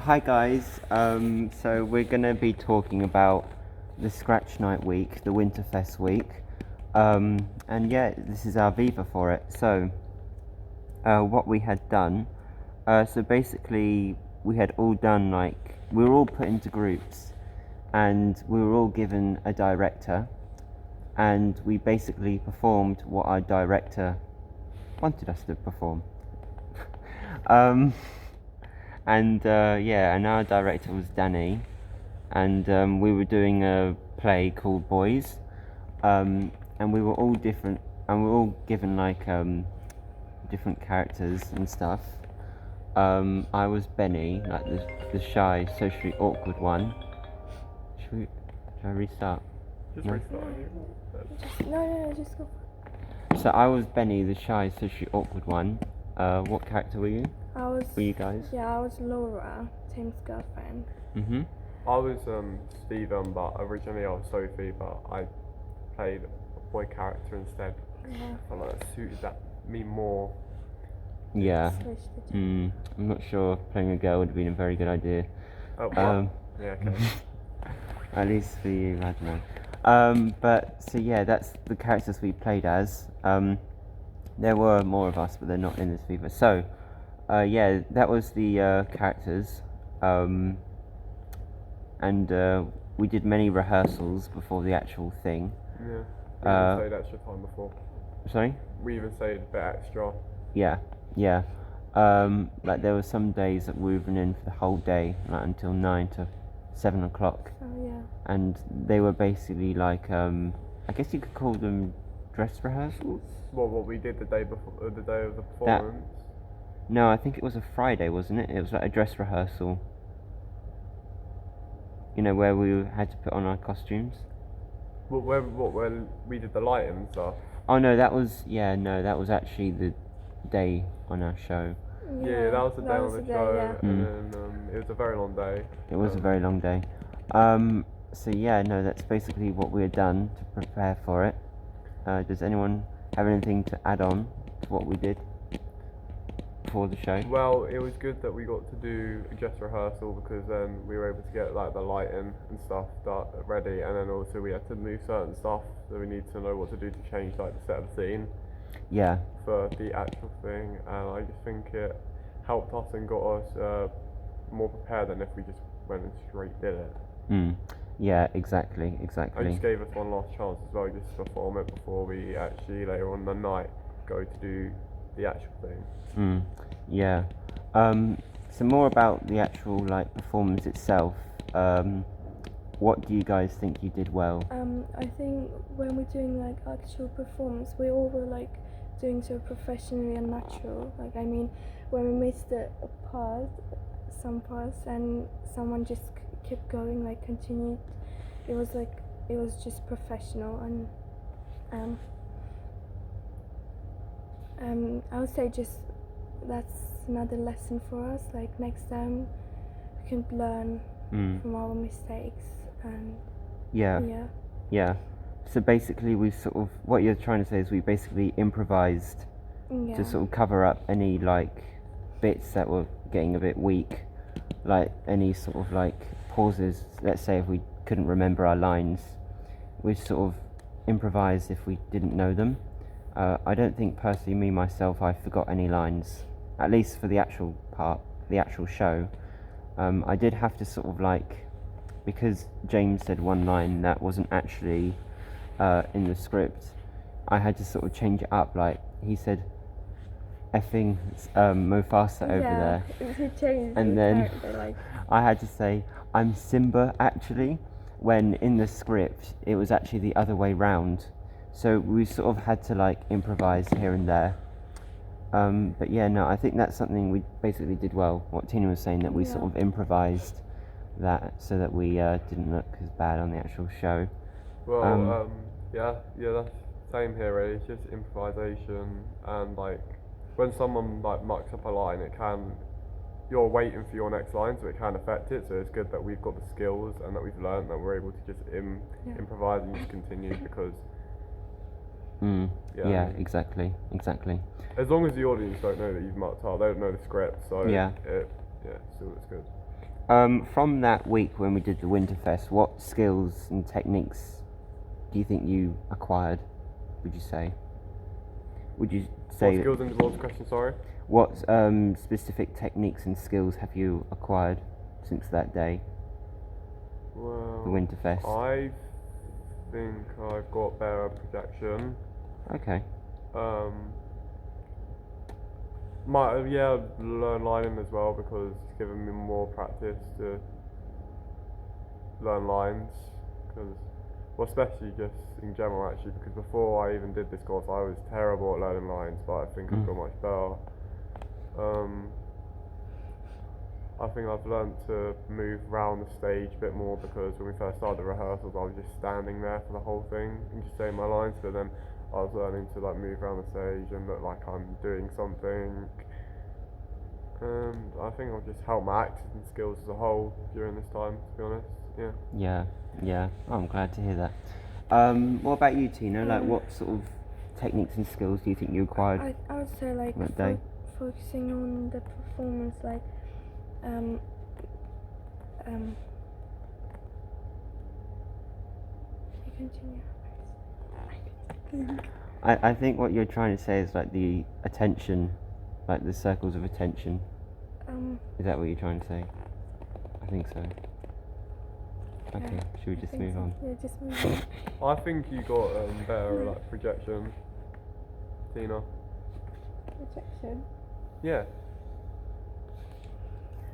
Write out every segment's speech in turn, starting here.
Hi guys, so we're going to be talking about the Scratch Night week, the Winterfest week, and yeah, this is our viva for it. So, what we had done, so basically we had all done we were all put into groups and we were all given a director and we basically performed what our director wanted us to perform. And our director was Danny, and we were doing a play called Boys, and we were all different, and we were all given different characters and stuff. I was Benny, like the shy, socially awkward one. Should I restart? Just No? restart. No, just go. So I was Benny, the shy, socially awkward one. What character were you? Were you guys? I was Laura, Tim's girlfriend. Mm-hmm. I was Stephen, but originally I was Sophie, but I played a boy character instead. Yeah. I felt like it suited me more. Yeah. Switched the two. I'm not sure if playing a girl would have been a very good idea. Oh, well, yeah, okay. At least for you, I don't know. But so yeah, that's the characters we played as. There were more of us, but they're not in this viva. So, yeah, that was the characters. And we did many rehearsals before the actual thing. Yeah. We even stayed extra time before. Sorry? We even stayed a bit extra. Yeah. Like there were some days that we were in for the whole day, like until 9 to 7 o'clock. Oh yeah. And they were basically I guess you could call them dress rehearsals. What we did the day before, the day of the performance. No, I think it was a Friday, wasn't it? It was like a dress rehearsal. You know, where we had to put on our costumes. Where we did the lighting and stuff. Oh no, that was actually the day on our show. Yeah, that was the day on the show, yeah. and then it was a very long day. It was a very long day. So yeah, no, that's basically what we had done to prepare for it. Does anyone have anything to add on to what we did before the show? Well, it was good that we got to do a dress rehearsal because then we were able to get like the lighting and stuff ready, and then also we had to move certain stuff, so we need to know what to do to change like the set of the scene. Yeah. For the actual thing, and I just think it helped us and got us more prepared than if we just went and straight did it. Yeah, exactly. I just gave us one last chance as well, just to perform it before we actually later on the night go to do the actual thing. Yeah. So more about the actual performance itself. What do you guys think you did well? I think when we're doing actual performance, we all were doing so professionally and natural. I mean, when we missed some parts, and someone just kept going, continued. It was just professional, and I would say just that's another lesson for us. Next time, we can learn from our mistakes, and Yeah. So basically, what you're trying to say is we basically improvised to sort of cover up any bits that were getting a bit weak, any sort of pauses. Let's say if we couldn't remember our lines, we sort of improvised if we didn't know them. I don't think personally, myself, I forgot any lines, at least for the actual part, the actual show. I did have to sort of because James said one line that wasn't actually in the script, I had to sort of change it up. He said effing Mufasa over there, he changed and the then character, I had to say I'm Simba actually, when in the script it was actually the other way round. So we sort of had to improvise here and there. But yeah, no, I think that's something we basically did well. What Tina was saying, that we sort of improvised that so that we didn't look as bad on the actual show. Well, yeah, that's same here really. It's just improvisation, and when someone mucks up a line, you're waiting for your next line, so it can affect it. So it's good that we've got the skills and that we've learned that we're able to just improvise and just continue because. Yeah, exactly. As long as the audience don't know that you've mucked up, they don't know the script, so yeah, still looks good. From that week when we did the Winterfest, what skills and techniques do you think you acquired? Would you say? What skills and what was the question? Sorry. What specific techniques and skills have you acquired since that day? Well, The Winterfest. I think I've got better projection. Okay. Learn lining as well because it's given me more practice to learn lines. Especially just in general actually, because before I even did this course I was terrible at learning lines, but I think I've got much better. I think I've learned to move around the stage a bit more because when we first started the rehearsals I was just standing there for the whole thing and just saying my lines, but then I was learning to like move around the stage and look like I'm doing something. And I think I'll just help my acting skills as a whole during this time, to be honest. Yeah. Oh, I'm glad to hear that. What about you, Tina? Like, what sort of techniques and skills do you think you acquired? I would say like that day? focusing on the performance, like you continue. I think what you're trying to say is like the attention, like the circles of attention. Is that what you're trying to say? I think so. Okay, Yeah, should we just think move so. on? Yeah, just move on. I think you got better like projection, Tina. Projection. Yeah.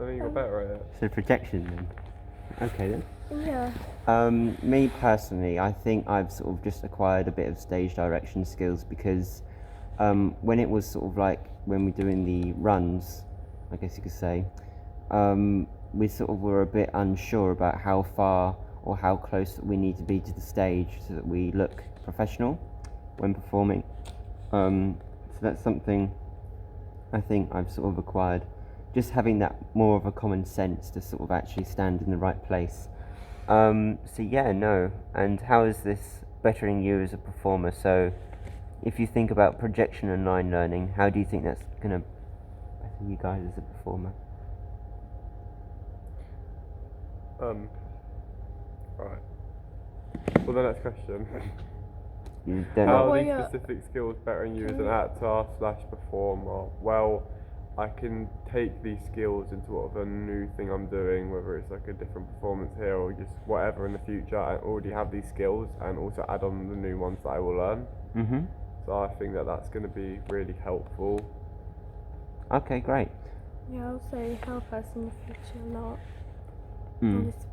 I think you got better at it. So projection then. Okay then. Yeah. Me personally, I think I've sort of just acquired a bit of stage direction skills because when it was sort of like when we're doing the runs, I guess you could say, we sort of were a bit unsure about how far or how close we need to be to the stage so that we look professional when performing. So that's something I think I've sort of acquired. Just having that more of a common sense to sort of actually stand in the right place. And how is this bettering you as a performer? So if you think about projection and line learning, how do you think that's going to better you guys as a performer? Alright. Well, the next question. You don't How know. are these specific skills bettering you as an actor / performer? Well, I can take these skills into whatever new thing I'm doing, whether it's like a different performance here or just whatever in the future. I already have these skills and also add on the new ones that I will learn. Mm-hmm. So I think that that's going to be really helpful. Okay, great. Yeah, I'll say help us in the future a lot. Mm. All these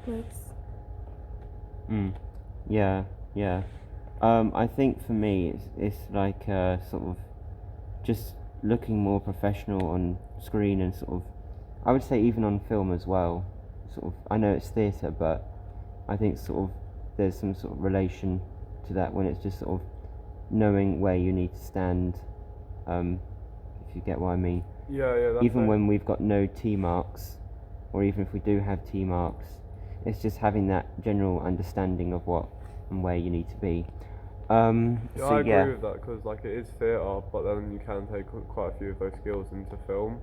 techniques. Yeah. I think for me, it's like sort of just looking more professional on screen and sort of, I would say even on film as well. Sort of, I know it's theatre, but I think sort of there's some sort of relation to that when it's just sort of knowing where you need to stand. If you get what I mean. Yeah. That's even when we've got no T marks, or even if we do have T marks, it's just having that general understanding of what and where you need to be. I agree with that because like it is theatre, but then you can take quite a few of those skills into film.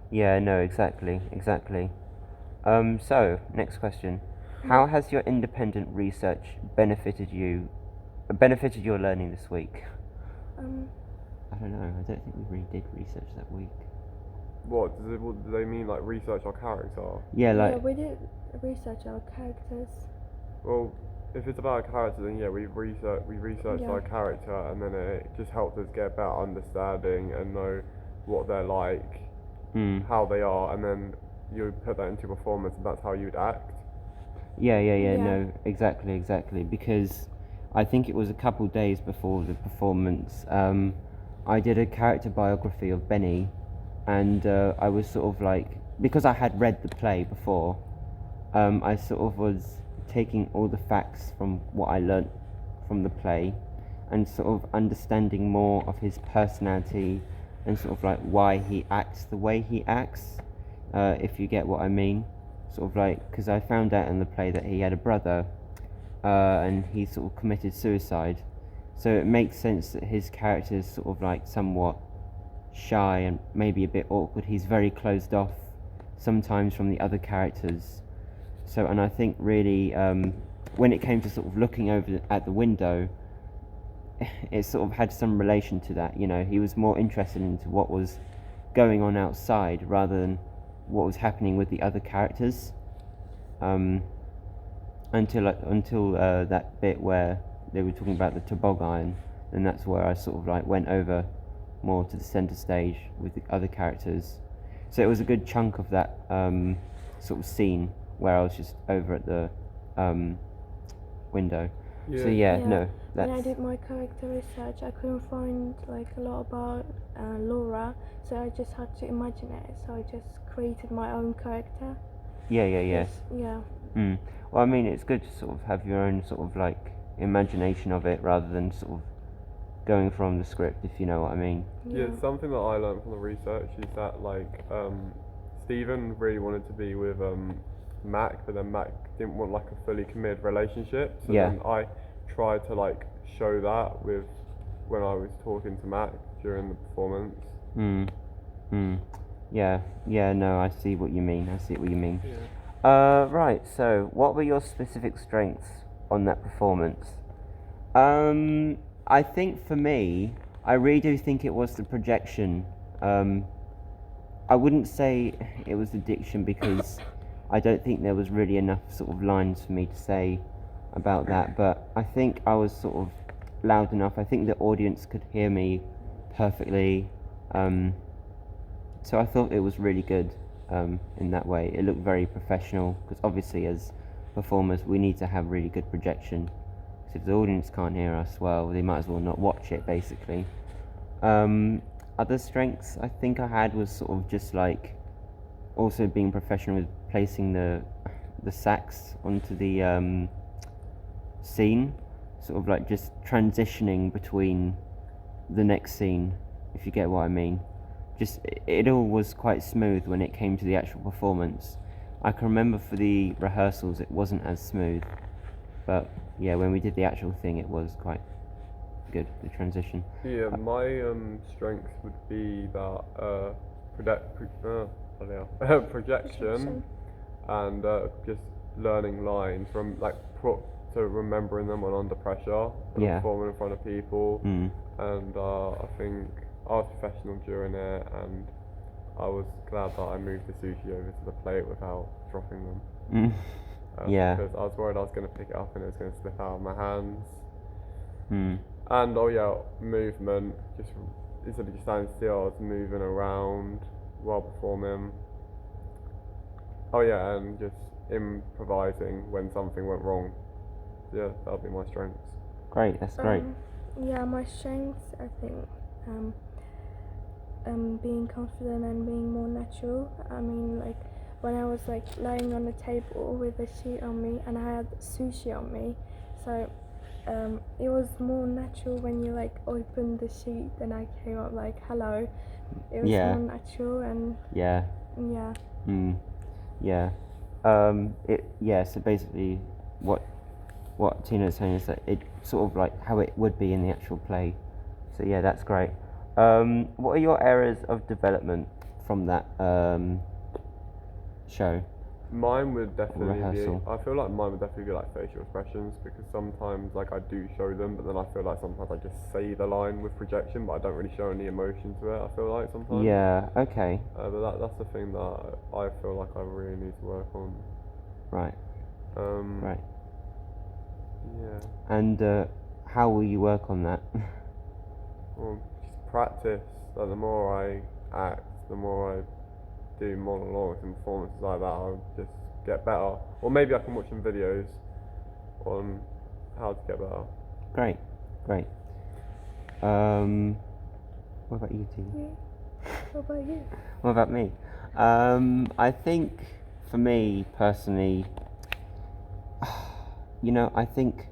Yeah, no, exactly. So, next question. How has your independent research benefited your learning this week? I don't know, I don't think we really did research that week. What do they mean, like research our character? Yeah, like... Yeah, we did research our characters. Well, if it's about a character, then yeah, we researched our character, and then it just helped us get a better understanding and know what they're like, how they are, and then you put that into your performance, and that's how you'd act. Yeah, no, exactly, because I think it was a couple days before the performance, I did a character biography of Benny, and I was sort of like, because I had read the play before, I sort of was taking all the facts from what I learnt from the play and sort of understanding more of his personality and sort of like why he acts the way he acts, if you get what I mean. Sort of like, because I found out in the play that he had a brother and he sort of committed suicide, so it makes sense that his character is sort of like somewhat shy and maybe a bit awkward. He's very closed off, sometimes from the other characters. So, and I think really when it came to sort of looking over at the window, it sort of had some relation to that. You know, he was more interested into what was going on outside rather than what was happening with the other characters. Until that bit where they were talking about the toboggan, and that's where I sort of like went over more to the center stage with the other characters. So it was a good chunk of that sort of scene where I was just over at the window. So no, that's... When I did my character research, I couldn't find like a lot about Laura, so I just had to imagine it. So I just created my own character. Yeah. Yeah. Well, I mean, it's good to sort of have your own sort of like imagination of it rather than sort of going from the script, if you know what I mean. Yeah, something that I learned from the research is that like Stephen really wanted to be with Mac, but then Mac didn't want like a fully committed relationship. So then I tried to like show that with when I was talking to Mac during the performance. Yeah, no, I see what you mean. Right, so what were your specific strengths on that performance? I think for me, I really do think it was the projection. I wouldn't say it was the diction because I don't think there was really enough sort of lines for me to say about that, but I think I was sort of loud enough. I think the audience could hear me perfectly. So I thought it was really good in that way. It looked very professional because obviously as performers we need to have really good projection. So if the audience can't hear us, well, they might as well not watch it basically. Other strengths I think I had was sort of just like also being professional with placing the sax onto the scene, sort of like just transitioning between the next scene, if you get what I mean. Just it all was quite smooth when it came to the actual performance. I can remember for the rehearsals it wasn't as smooth, but yeah, when we did the actual thing it was quite good, the transition. Yeah, my strengths would be that projection and just learning lines from like to remembering them when under pressure, performing in front of people, and I think I was professional during it, and I was glad that I moved the sushi over to the plate without dropping them. Because I was worried I was going to pick it up and it was going to slip out of my hands. And movement. Just instead of just standing still, I was moving around while performing. And just improvising when something went wrong. Yeah, that'll be my strengths. Great, that's great. My strengths, I think, being confident and being more natural. I mean, like when I was like lying on the table with a sheet on me and I had sushi on me, so it was more natural when you like opened the sheet and I came up like hello. It was more natural and so basically what Tina is saying is that it sort of like how it would be in the actual play. So yeah, that's great. What are your areas of development from that show? Mine would definitely be, I feel like mine would definitely be like facial expressions, because sometimes like I do show them, but then I feel like sometimes I just say the line with projection, but I don't really show any emotion to it, I feel like sometimes. Yeah, okay. But that's the thing that I feel like I really need to work on. Right. Right. Yeah. And how will you work on that? Well, just practice. Like, the more I act, the more I do monologues and performances like that, I'll just get better. Or maybe I can watch some videos on how to get better. Great. What about you, Tina? What about you? What about me? I think for me personally, I think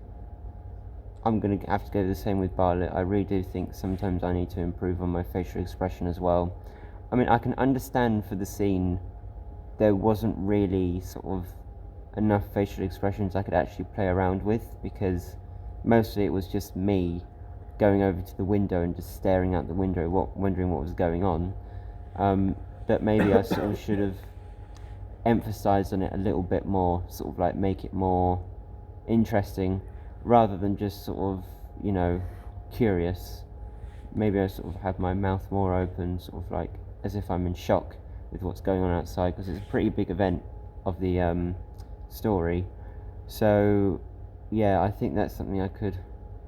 I'm going to have to go the same with Bartlett. I really do think sometimes I need to improve on my facial expression as well. I mean, I can understand for the scene there wasn't really sort of enough facial expressions I could actually play around with, because mostly it was just me going over to the window and just staring out the window, wondering what was going on. That maybe I sort of should have emphasize on it a little bit more, sort of like make it more interesting rather than just sort of, you know, curious. Maybe I sort of have my mouth more open, sort of like as if I'm in shock with what's going on outside, because it's a pretty big event of the story. So yeah, I think that's something I could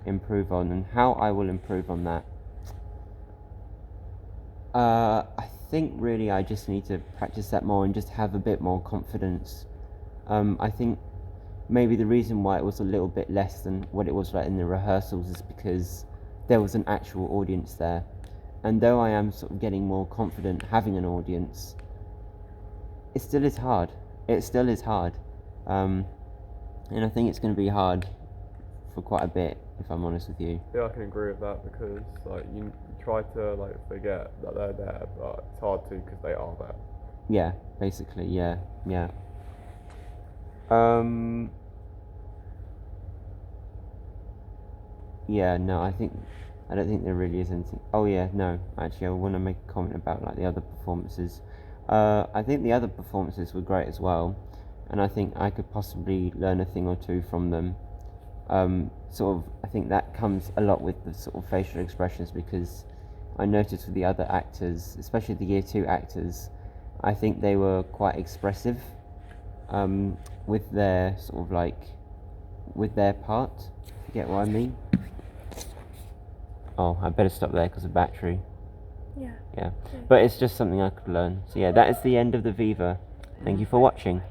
improve on. And how I will improve on that, I think really I just need to practice that more and just have a bit more confidence. I think maybe the reason why it was a little bit less than what it was like in the rehearsals is because there was an actual audience there. And though I am sort of getting more confident having an audience, it still is hard. It still is hard. And I think it's going to be hard for quite a bit, if I'm honest with you. Yeah, I can agree with that, because like you try to like forget that they're there, but it's hard to because they are there. Yeah, basically, yeah. Yeah, no, I don't think there really is anything. Oh yeah, no, actually I want to make a comment about like the other performances. I think the other performances were great as well, and I think I could possibly learn a thing or two from them. Sort of, I think that comes a lot with the sort of facial expressions, because I noticed with the other actors, especially the year 2 actors, I think they were quite expressive with their sort of like, with their part, if you get what I mean. Oh, I better stop there because of battery. Yeah. Yeah, but it's just something I could learn. So yeah, that is the end of the Viva. Thank you for watching.